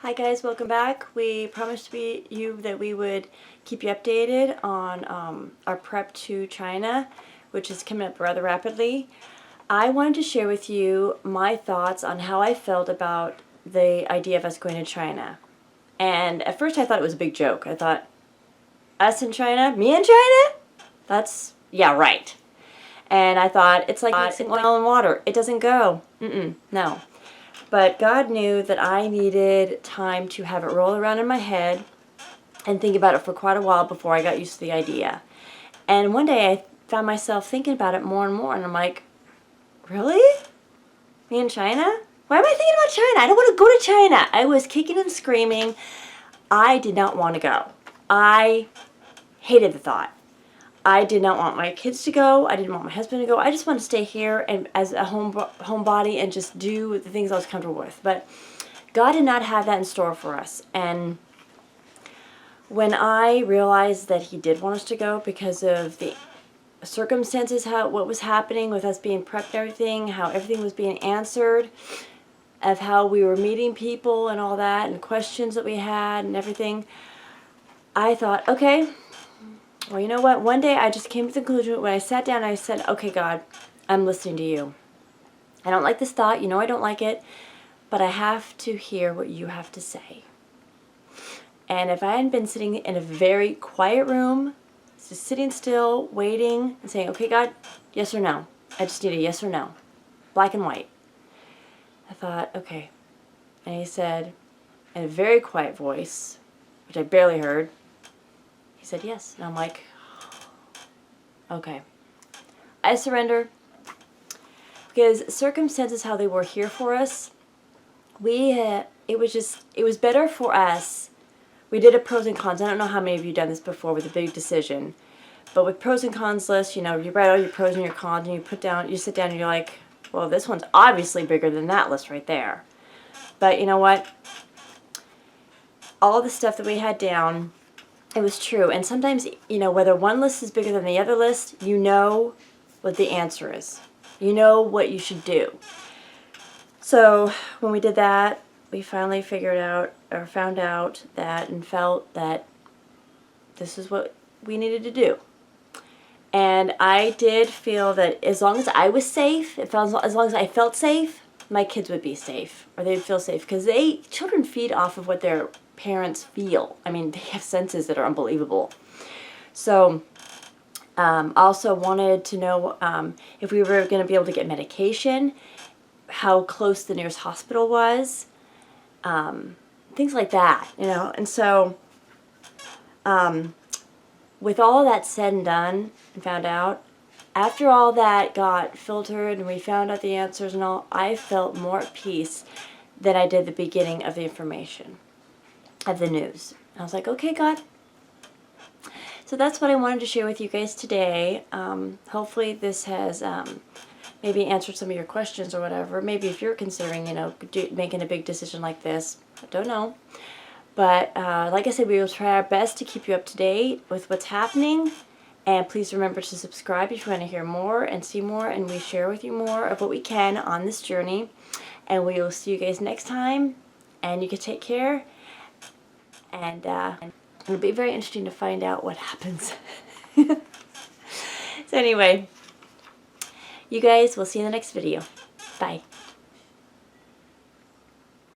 Hi guys, welcome back. We promised that we would keep you updated on our prep to China, which is coming up rather rapidly. I wanted to share with you my thoughts on how I felt about the idea of us going to China. And at first I thought it was a big joke. I thought, us in China? Me in China? Yeah, right. And I thought, it's like mixing oil and water. It doesn't go. No. But God knew that I needed time to have it roll around in my head and think about it for quite a while before I got used to the idea. And one day I found myself thinking about it more and more, and I'm like, really? Me in China? Why am I thinking about China? I don't want to go to China. I was kicking and screaming. I did not want to go. I hated the thought. I did not want my kids to go. I didn't want my husband to go. I just wanted to stay here and as a homebody and just do the things I was comfortable with. But God did not have that in store for us. And when I realized that He did want us to go because of the circumstances, what was happening with us being prepped and everything, how everything was being answered, of how we were meeting people and all that, and questions that we had and everything, I thought, okay, well, you know what? One day I just came to the conclusion when I sat down and I said, okay, God, I'm listening to you. I don't like this thought. You know I don't like it. But I have to hear what you have to say. And if I hadn't been sitting in a very quiet room, just sitting still, waiting, and saying, okay, God, yes or no. I just need a yes or no. Black and white. I thought, okay. And He said, in a very quiet voice, which I barely heard, He said yes. And I'm like, okay. I surrender. Because circumstances, how they were here for us, it was better for us. We did a pros and cons. I don't know how many of you done this before with a big decision. But with pros and cons list, you write all your pros and your cons, and you sit down and you're like, well, this one's obviously bigger than that list right there. But you know what? All the stuff that we had down, it was true. And sometimes, whether one list is bigger than the other list, you know what the answer is. You know what you should do. So when we did that, we finally found out that and felt that this is what we needed to do. And I did feel that as long as I was safe, as long as I felt safe, my kids would be safe, or they'd feel safe, because children feed off of what their parents feel. I mean, they have senses that are unbelievable. So also wanted to know if we were going to be able to get medication, how close the nearest hospital was, things like that, And so with all that said and done and found out, after all that got filtered and we found out the answers and all, I felt more at peace than I did the beginning of the information, of the news. I was like, okay, God. So that's what I wanted to share with you guys today. Hopefully this has maybe answered some of your questions or whatever. Maybe if you're considering, making a big decision like this. I don't know. But like I said, we will try our best to keep you up to date with what's happening. And please remember to subscribe if you want to hear more and see more. And we share with you more of what we can on this journey. And we will see you guys next time. And you can take care. And it'll be very interesting to find out what happens. So anyway, you guys, we'll see you in the next video. Bye.